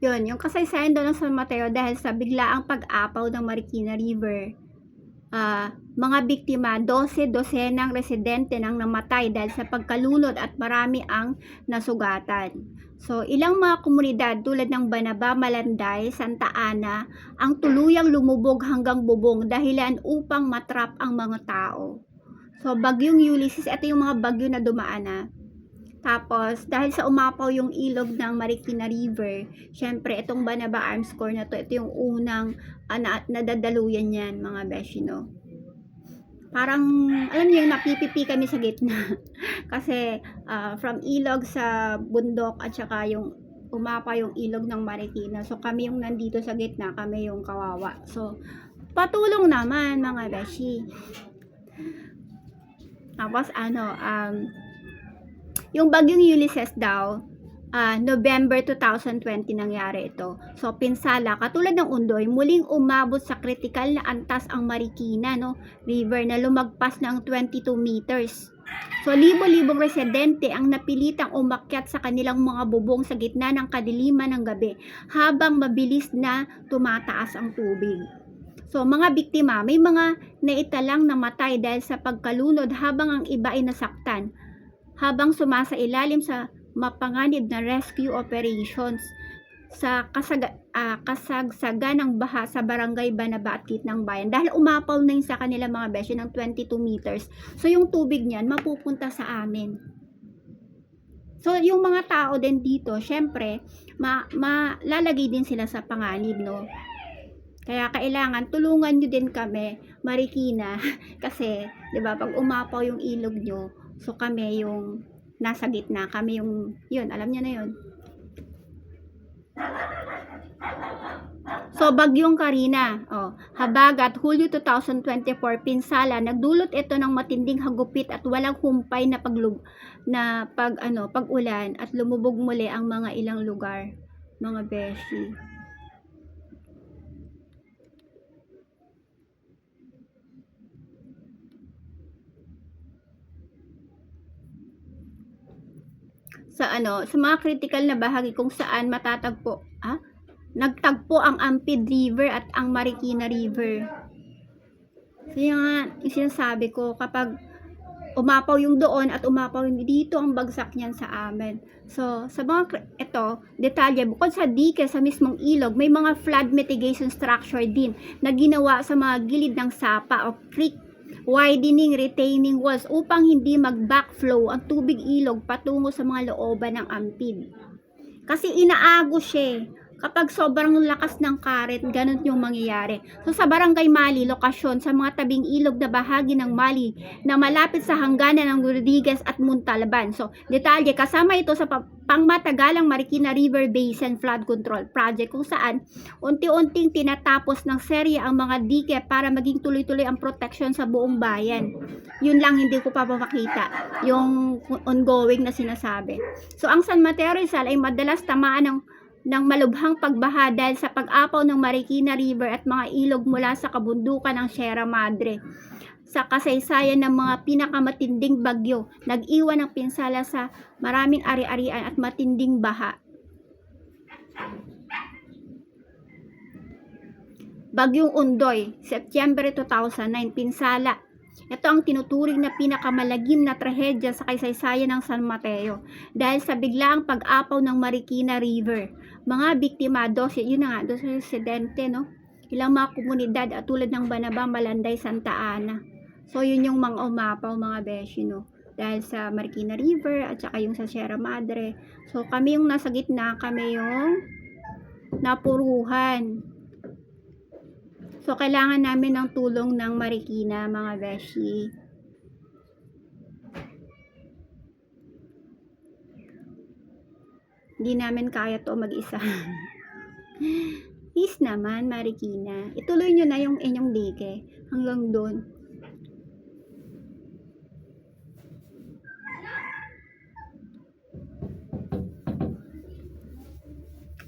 Yun, yung kasaysayan doon ng San Mateo dahil sa biglaang pag-apaw ng Marikina River. Mga biktima, 12 dosenang residente nang namatay dahil sa pagkalunod at marami ang nasugatan. So, ilang mga komunidad tulad ng Banaba, Malanday, Santa Ana ang tuluyang lumubog hanggang bubong dahilan upang matrap ang mga tao. So, bagyong Ulysses, ito yung mga bagyo na dumaan na. Tapos, dahil sa umapaw yung ilog ng Marikina River, syempre, itong Banaba Arms Corps na to, ito yung unang nadadaluyan yan, mga beshi, no? Parang, alam niyo, napipipi kami sa gitna. Kasi, from ilog sa bundok at saka yung umapa yung ilog ng Marikina. So, kami yung nandito sa gitna, kami yung kawawa. So, patulong naman, mga beshi. Tapos, yung bagyong Ulysses daw, November 2020 nangyari ito. So, pinsala, katulad ng Undoy, muling umabot sa kritikal na antas ang Marikina, no, river na lumagpas ng 22 meters. So, libo-libong residente ang napilitang umakyat sa kanilang mga bubong sa gitna ng kadiliman ng gabi habang mabilis na tumataas ang tubig. So, mga biktima, may mga naitalang namatay dahil sa pagkalunod habang ang iba ay nasaktan habang sumasailalim sa mapanganib na rescue operations sa kasagsagan ng baha sa barangay Banaba at Kitnang Bayan dahil umapaw na yun sa kanila mga beshi ng 22 meters. So yung tubig niyan mapupunta sa amin. So yung mga tao din dito, syempre, malalagay din sila sa panganib, no? Kaya kailangan tulungan nyo din kami, Marikina, kasi 'di ba pag umapaw yung ilog nyo, so kami yung nasa gitna, kami yung, yun, alam niyo na yun. So, bagyong Karina, habagat, Hulyo 2024, pinsala, nagdulot ito ng matinding hagupit at walang humpay na pag-ulan at lumubog muli ang mga ilang lugar, mga beshi. Sa mga critical na bahagi kung saan nagtagpo ang Ampid River at ang Marikina River. So yung sinasabi ko, kapag umapaw yung doon at umapaw yung dito, ang bagsak niyan sa amin. So, sa mga detalye, bukod sa dike sa mismong ilog, may mga flood mitigation structure din na ginawa sa mga gilid ng sapa o creek, widening retaining walls upang hindi mag-backflow ang tubig ilog patungo sa mga looban ng Ampid. Kasi inaagos siya. Kapag sobrang lakas ng karet, ganun yung mangyayari. So sa Barangay Mali, lokasyon sa mga tabing ilog na bahagi ng Mali na malapit sa hangganan ng Rodriguez at Montalban. So detalye, kasama ito sa pangmatagalang Marikina River Basin Flood Control Project kung saan unti-unting tinatapos ng serye ang mga dike para maging tuloy-tuloy ang protection sa buong bayan. Yun lang hindi ko pa makita yung ongoing na sinasabi. So ang San Mateo Rizal ay madalas tamaan ng malubhang pagbaha dahil sa pag-apaw ng Marikina River at mga ilog mula sa kabundukan ng Sierra Madre. Sa kasaysayan ng mga pinakamatinding bagyo, nag-iwan ng pinsala sa maraming ari-arian at matinding baha. Bagyong Undoy, Setyembre 2009, pinsala. Ito ang tinuturing na pinakamalagim na trahedya sa kasaysayan ng San Mateo dahil sa biglaang pag-apaw ng Marikina River. Mga biktima, 12 residente, no? Ilang mga komunidad at tulad ng Banaba, Malanday, Santa Ana. So, yun yung mga umapaw, mga beshi, no? Dahil sa Marikina River at saka yung sa Sierra Madre. So, kami yung nasa gitna, kami yung napuruhan. So, kailangan namin ng tulong ng Marikina, mga beshi. Hindi namin kaya to mag-isa. Please naman, Marikina. Ituloy nyo na yung inyong dike hanggang doon.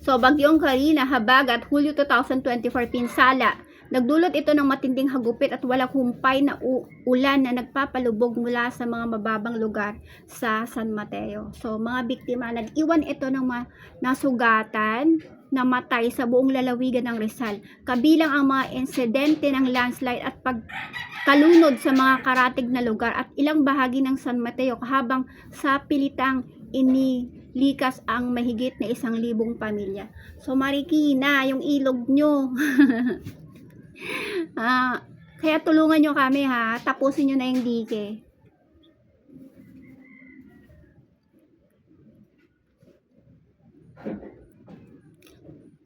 So, Bagyong Karina, habagat, Hulyo 2024, pinsala. Nagdulot ito ng matinding hagupit at walang humpay na ulan na nagpapalubog mula sa mga mababang lugar sa San Mateo. So, mga biktima, nag-iwan ito ng nasugatan, namatay sa buong lalawigan ng Rizal. Kabilang ang mga insidente ng landslide at pagkalunod sa mga karatig na lugar at ilang bahagi ng San Mateo habang sa pilitang inilikas ang mahigit na 1,000 pamilya. So, Marikina, yung ilog nyo. Kaya tulungan nyo kami ha, tapusin nyo na yung dike.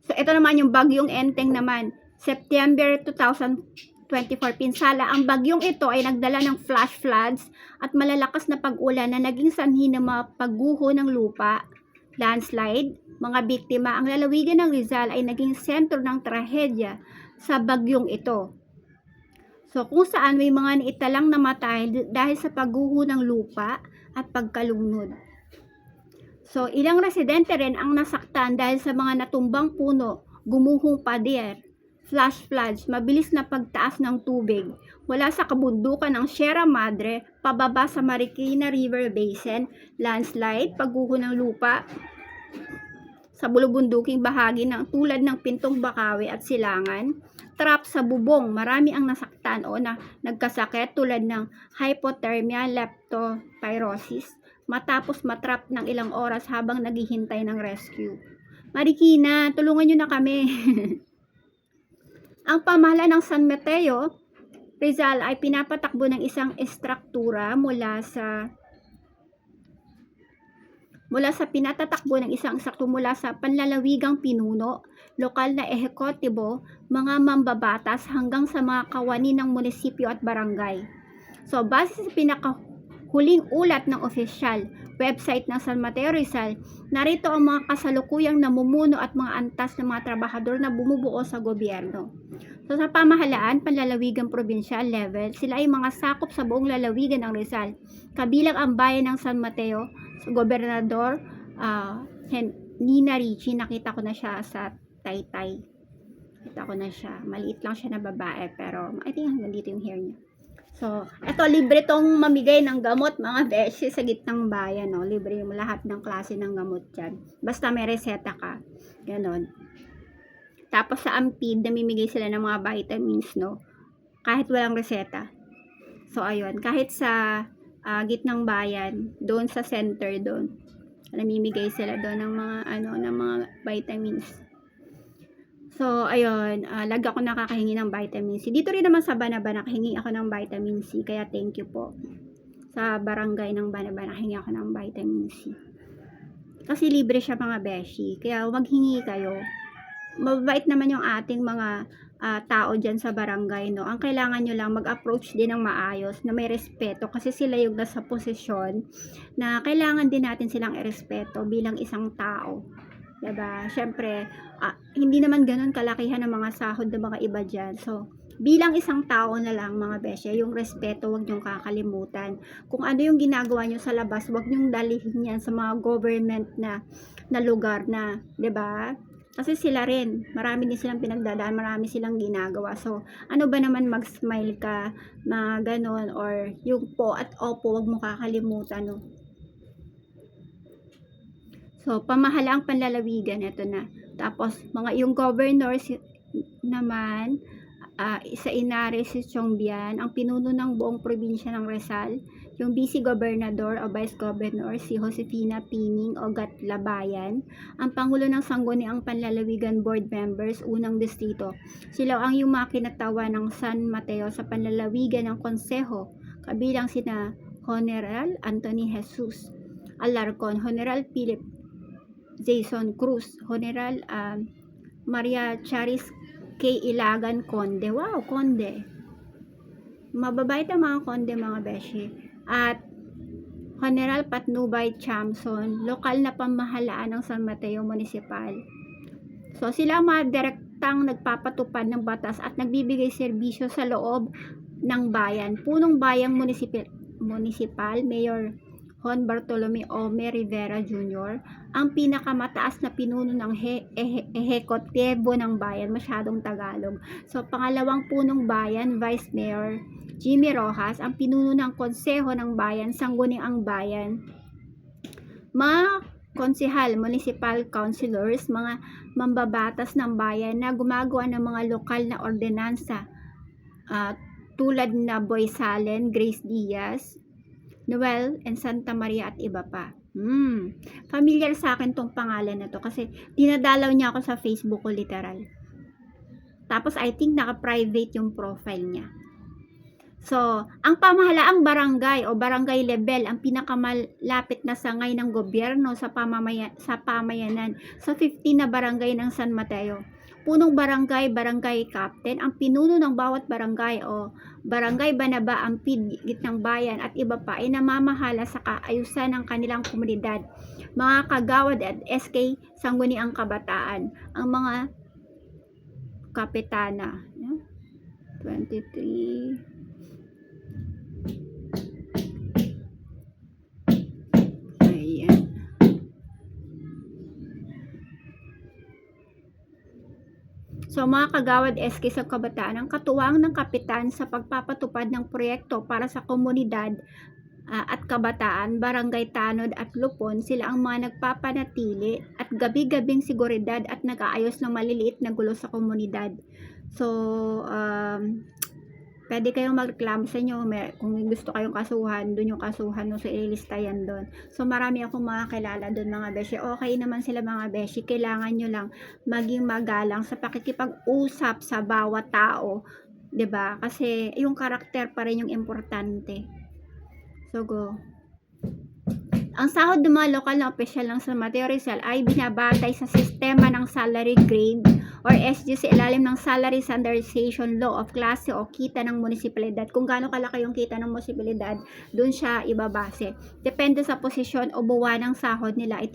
So ito naman yung bagyong Enteng naman, September 2024, pinsala. Ang bagyong ito ay nagdala ng flash floods at malalakas na pag-ulan na naging sanhi ng mga pagguho ng lupa, landslide, mga biktima. Ang lalawigan ng Rizal ay naging sentro ng trahedya sa bagyong ito. So, kung saan may mga naitalang namatay dahil sa pagguho ng lupa at pagkalunod. So, ilang residente rin ang nasaktan dahil sa mga natumbang puno, gumuhong pader, flash floods, mabilis na pagtaas ng tubig mula sa kabundukan ng Sierra Madre pababa sa Marikina River Basin, landslide, pagguho ng lupa sa bulubunduking bahagi ng tulad ng Pintong Bakawe at Silangan, trap sa bubong, marami ang nasaktan o na nagkasakit tulad ng hypothermia, leptopyrosis, matapos matrap ng ilang oras habang naghihintay ng rescue. Marikina, tulungan nyo na kami. Ang pamahala ng San Mateo, Rizal ay pinapatakbo ng isang estruktura mula sa panlalawigang pinuno, lokal na ehekutibo, mga mambabatas hanggang sa mga kawani ng munisipyo at barangay. So, base sa pinakahuling ulat ng opisyal website ng San Mateo Rizal, narito ang mga kasalukuyang namumuno at mga antas ng mga trabahador na bumubuo sa gobyerno. So, sa pamahalaan, panlalawigang provincial level, sila ay mga sakop sa buong lalawigan ng Rizal. Kabilang ang bayan ng San Mateo, Gobernador Nina Ricci, nakita ko na siya sa Taytay. Kita ko na siya. Maliit lang siya na babae, pero I think hanggang dito yung hair niya. So, eto, libre tong mamigay ng gamot, mga beshi, sa gitnang bayan, no? Libre mo lahat ng klase ng gamot dyan. Basta may reseta ka. Ganon. Tapos sa Ampid, namimigay sila ng mga vitamins, no? Kahit walang reseta. So, ayun. Kahit sa gitnang bayan, doon sa center doon, namimigay sila doon ng mga ng mga vitamins. So ayun, lagi ako nakakahingi ng vitamin C. Dito rin naman sa Banaba nakahingi ako ng vitamin C, kaya thank you po. Sa barangay ng Banaba nakahingi ako ng vitamin C. Kasi libre siya mga beshi, kaya maghingi kayo. Mabait naman yung ating mga tao dyan sa barangay, no? Ang kailangan nyo lang mag-approach din ng maayos, na may respeto, kasi sila yung nasa posisyon na kailangan din natin silang irespeto bilang isang tao, diba? Syempre, hindi naman ganun kalakihan ng mga sahod ng mga iba dyan. So, bilang isang tao na lang mga besya, yung respeto wag nyong kakalimutan. Kung ano yung ginagawa nyo sa labas, wag nyong dalihin yan sa mga government na lugar na, diba? Kasi sila rin, marami din silang pinagdadaan, marami silang ginagawa. So, ano ba naman mag-smile ka, mga ganon, or yung po at opo, wag mo kakalimutan, no? So, pamahalaang panlalawigan, ito na. Tapos, yung governors naman, sa Inares si Chongbian, ang pinuno ng buong probinsya ng Rizal, yung vice gobernador o vice governor si Josefina Pining o Gatlabayan, ang pangulo ng Sangguniang Panlalawigan board members, unang distrito. Sila ang yung makinatawa ng San Mateo sa panlalawigan ng konseho, kabilang sina General Anthony Jesus Alarcon, General Philip Jason Cruz, General Maria Charis K. Ilagan Conde. Wow, Conde. Mababait ang mga Conde, mga beshi. At General Patnubay Chamson, lokal na pamahalaan ng San Mateo Municipal. So, sila ang mga direktang nagpapatupad ng batas at nagbibigay serbisyo sa loob ng bayan. Punong bayang municipal, Mayor Juan Bartolome Ome Rivera Jr., ang pinakamataas na pinuno ng ehekutibo ng bayan, masyadong Tagalog. So, pangalawang punong bayan, Vice Mayor Jimmy Rojas, ang pinuno ng konseho ng bayan, Sangguniang Bayan. Mga konsehal, municipal councilors, mga mambabatas ng bayan na gumagawa ng mga lokal na ordinansa tulad na Boy Salen, Grace Diaz, Noel, and Santa Maria at iba pa. Familiar sa akin tong pangalan na to kasi dinadalaw niya ako sa Facebook ko literal. Tapos I think naka-private yung profile niya. So, ang pamahalaang barangay o barangay level ang pinakamalapit na sangay ng gobyerno sa pamayanan sa 15 na barangay ng San Mateo. Punong barangay, barangay captain, ang pinuno ng bawat barangay o barangay banaba ang pigit ng bayan at iba pa ay namamahala sa kaayusan ng kanilang komunidad. Mga kagawad at SK Sangguniang Kabataan, ang mga kapitana. 23. So, mga kagawad SK sa kabataan, ang katuwang ng kapitan sa pagpapatupad ng proyekto para sa komunidad at kabataan, barangay Tanod at Lupon, sila ang mga nagpapanatili at gabi-gabing seguridad at nag-aayos ng maliliit na gulo sa komunidad. So, pwede kayong magreklamo sa inyo, kung gusto kayong kasuhan, dun yung kasuhan, no, so ililista yan dun. So marami akong mga kilala dun mga beshi, okay naman sila mga beshi, kailangan nyo lang maging magalang sa pakikipag-usap sa bawat tao, 'di ba? Kasi yung karakter pa rin yung importante. So go. Ang sahod ng mga lokal na opisyal ng San Mateo Rizal ay binabatay sa sistema ng salary grade or SG sa ilalim ng Salary Standardization Law of klase o kita ng munisipalidad. Kung gaano kalaki yung kita ng munisipalidad, dun siya ibabase. Depende sa posisyon o buwan ng sahod nila ay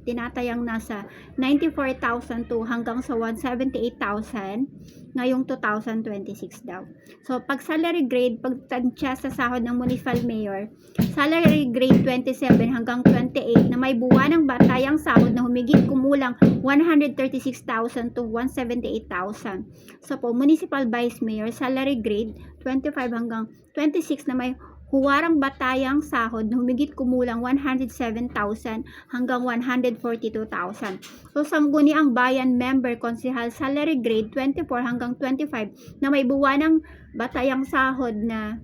tinatayang nasa 94,000 to hanggang sa 178,000 ngayong 2026 daw. So, pag salary grade, pagtansya sa sahod ng municipal mayor, salary grade 27 hanggang 28 na may buwanang batayang sahod na humigit kumulang 136,000 to 178,000. So po, municipal vice mayor, salary grade 25 hanggang 26 na may huwarang batayang sahod na humigit kumulang 107,000 hanggang 142,000. So, Sangguniang Bayan Member Konsehal salary grade 24 hanggang 25 na may buwanang batayang sahod na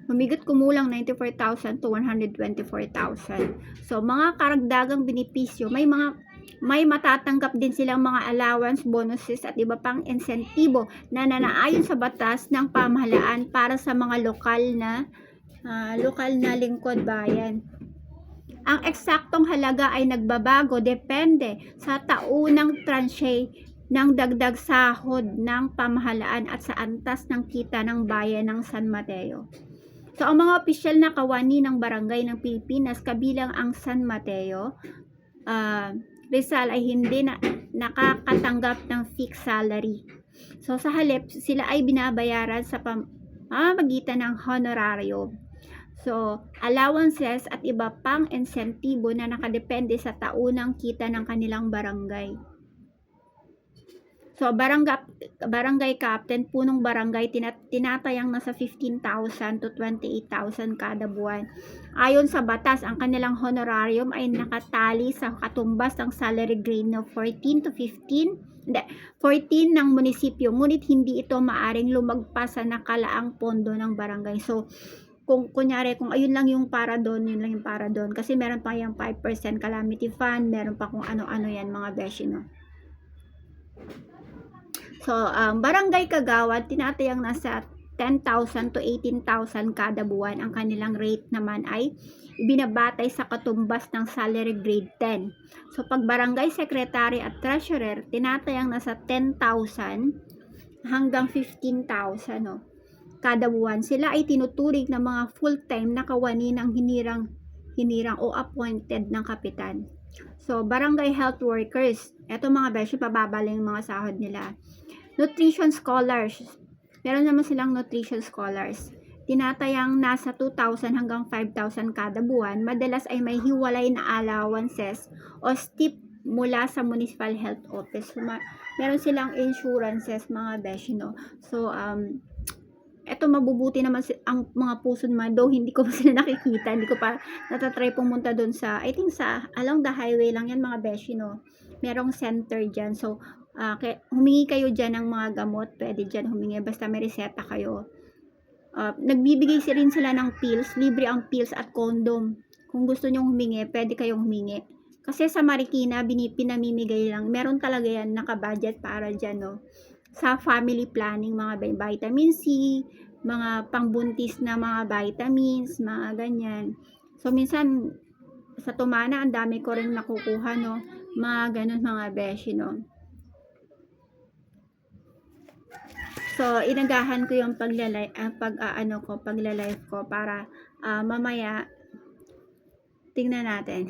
humigit kumulang 94,000 to 124,000. So, mga karagdagang benepisyo, may matatanggap din silang mga allowance, bonuses at iba pang insentibo na nanaayon sa batas ng pamahalaan para sa mga lokal na lingkod bayan. Ang eksaktong halaga ay nagbabago depende sa taunang tranche ng dagdag sahod ng pamahalaan at sa antas ng kita ng bayan ng San Mateo. So, ang mga opisyal na kawani ng barangay ng Pilipinas kabilang ang San Mateo, Rizal ay hindi nakakatanggap ng fixed salary. So, sa halip, sila ay binabayaran sa pamamagitan ng honorarium. So, allowances at iba pang insentibo na nakadepende sa taunang kita ng kanilang barangay. So, barangay captain, punong barangay, tinatayang nasa 15,000 to 28,000 kada buwan. Ayon sa batas, ang kanilang honorarium ay nakatali sa katumbas ng salary grade no 14 ng munisipyo. Ngunit hindi ito maaring lumagpas sa nakalaang pondo ng barangay. So, kung kunyari, kung ayun lang yung para doon, yun lang yung para doon. Kasi meron pa yung 5% calamity fund, meron pa kung ano-ano yan mga beshi, no? So, barangay kagawad, tinatayang nasa 10,000 to 18,000 kada buwan. Ang kanilang rate naman ay ibinabatay sa katumbas ng salary grade 10. So, pag barangay secretary at treasurer, tinatayang nasa 10,000 hanggang 15,000, no? Kada buwan. Sila ay tinuturing ng mga full-time na kawani ng hinirang o appointed ng kapitan. So, barangay health workers, eto mga beshi, pababa lang yung mga sahod nila. Nutrition scholars. Meron naman silang nutrition scholars. Tinatayang nasa 2,000 hanggang 5,000 kada buwan. Madalas ay may hiwalay na allowances o stip mula sa municipal health office. Meron silang insurances, mga beshi, no? So, eto mabubuti naman ang mga puso naman, though hindi ko pa sila nakikita, hindi ko pa natatry pumunta doon sa, I think sa along the highway lang yan, mga beshi, no? Merong center dyan. So, humingi kayo dyan ng mga gamot, pwede dyan humingi, basta may reseta kayo. Nagbibigay rin sila ng pills, libre ang pills at condom. Kung gusto nyong humingi, pwede kayong humingi. Kasi sa Marikina, pinamimigay lang. Meron talaga yan, naka-budget para dyan, no? Sa family planning, mga vitamin C, mga pangbuntis na mga vitamins, mga ganyan. So, minsan, sa Tumana, ang dami ko rin nakukuha, no? Mga ganun, mga beshi, no? So, inagahan ko yung pagla-live ko para mamaya tingnan natin.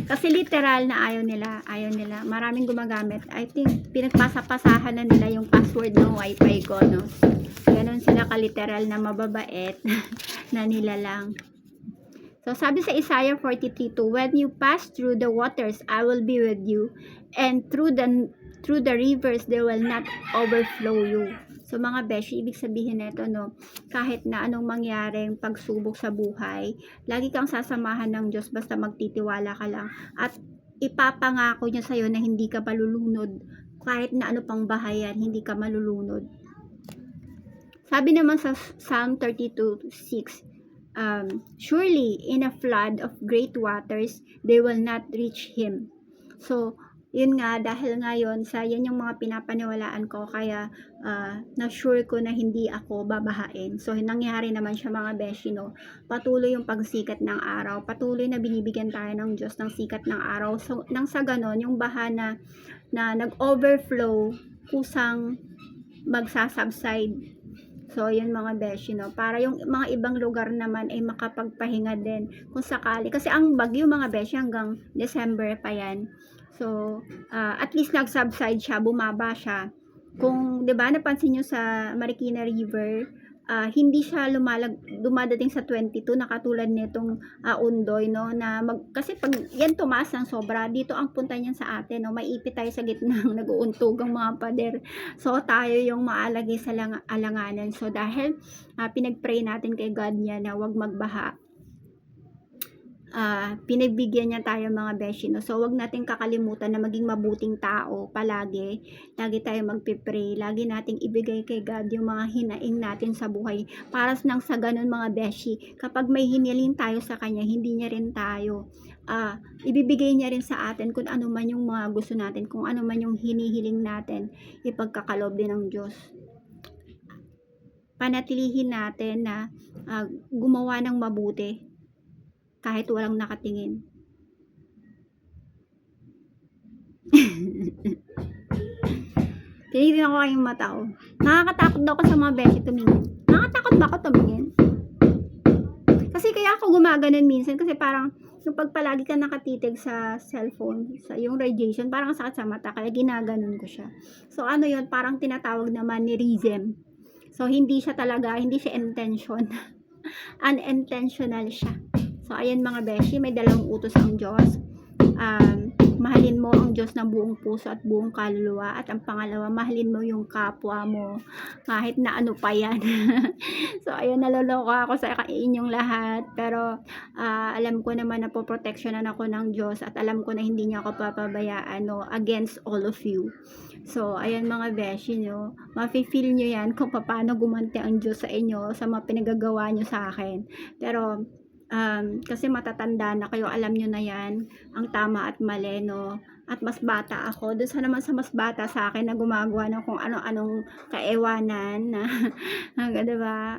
Kasi literal na ayaw nila. Maraming gumagamit. I think pinagpasapasahan na nila yung password ng wifi ko, no? Ganon sila ka-literal na mababait na nila lang. So, sabi sa Isaiah 43:2, when you pass through the waters, I will be with you, and through the rivers, they will not overflow you. So, mga beshi, ibig sabihin nito, no, kahit na anong mangyaring pagsubok sa buhay, lagi kang sasamahan ng Diyos basta magtitiwala ka lang. At ipapangako niya sa'yo na hindi ka malulunod. Kahit na ano pang bahayan, hindi ka malulunod. Sabi naman sa Psalm 32:6, surely in a flood of great waters, they will not reach him. So, yun nga, dahil ngayon, yan yung mga pinapaniwalaan ko, kaya na-sure ko na hindi ako babahain. So, nangyari naman siya, mga beshi, no? Patuloy yung pagsikat ng araw, patuloy na binibigyan tayo ng Diyos ng sikat ng araw. So, nang sa ganon, yung baha na nag-overflow, kusang magsasubside. So, yun, mga beshi, no? Para yung mga ibang lugar naman ay makapagpahinga din kung sakali. Kasi ang bagyo, mga beshi, hanggang December pa yan. So, at least nag-subside siya, bumaba siya. Kung, 'di ba, napansin niyo sa Marikina River, hindi siya dumadating sa 22 na katulad nitong Undoy, no, na kasi pag yan tumaas ng sobra, dito ang punta niyan sa atin, no, maiipit tayo sa gitnang nag-uuntugang mga pader. So, tayo yung maalagay sa alanganan. So, dahil pinag-pray natin kay God niya na wag magbaha, pinagbigyan niya tayo, mga beshi, no? So, wag nating kakalimutan na maging mabuting tao palagi. Lagi tayo magpipray. Lagi nating ibigay kay God yung mga hinaing natin sa buhay. Para nang sa ganun, mga beshi, kapag may hiniling tayo sa Kanya, hindi niya rin tayo. Ibibigay niya rin sa atin kung ano man yung mga gusto natin, kung ano man yung hinihiling natin, ipagkakalob din ng Diyos. Panatilihin natin na gumawa ng mabuti kahit walang nakatingin. Tinitingnan ko kayong mata ko. Nakakatakot daw ako sa mga beshi tumingin. Nakakatakot ba ako tumingin? Kasi kaya ako gumaganon minsan kasi parang yung pagpalagi ka nakatitig sa cellphone, sa yung radiation, parang sakit sa mata, kaya ginaganon ko siya. So, ano yun, parang tinatawag naman ni mannerism. So, hindi siya intention. Unintentional siya. So, ayan, mga beshi, may dalawang utos ang Diyos. Mahalin mo ang Diyos ng buong puso at buong kaluluwa. At ang pangalawa, mahalin mo yung kapwa mo. Kahit na ano pa yan. So, ayun, naloloko ako sa inyong lahat. Pero, alam ko naman na poproteksyonan ako ng Diyos. At alam ko na hindi niya ako papabayaan, no, against all of you. So, ayan, mga beshi, no, mafe-feel nyo yan kung paano gumanti ang Diyos sa inyo sa mga pinagagawa nyo sa akin. Pero, kasi matatanda na kayo, alam nyo na yan, ang tama at mali, no? At mas bata ako, doon sa naman sa mas bata sa akin na gumagawa ng kung ano-anong kaewanan na, diba,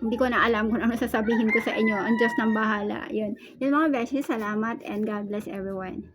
hindi ko na alam kung ano sasabihin ko sa inyo. Ang Diyos nang bahala. Yun mga beshi, salamat and God bless everyone.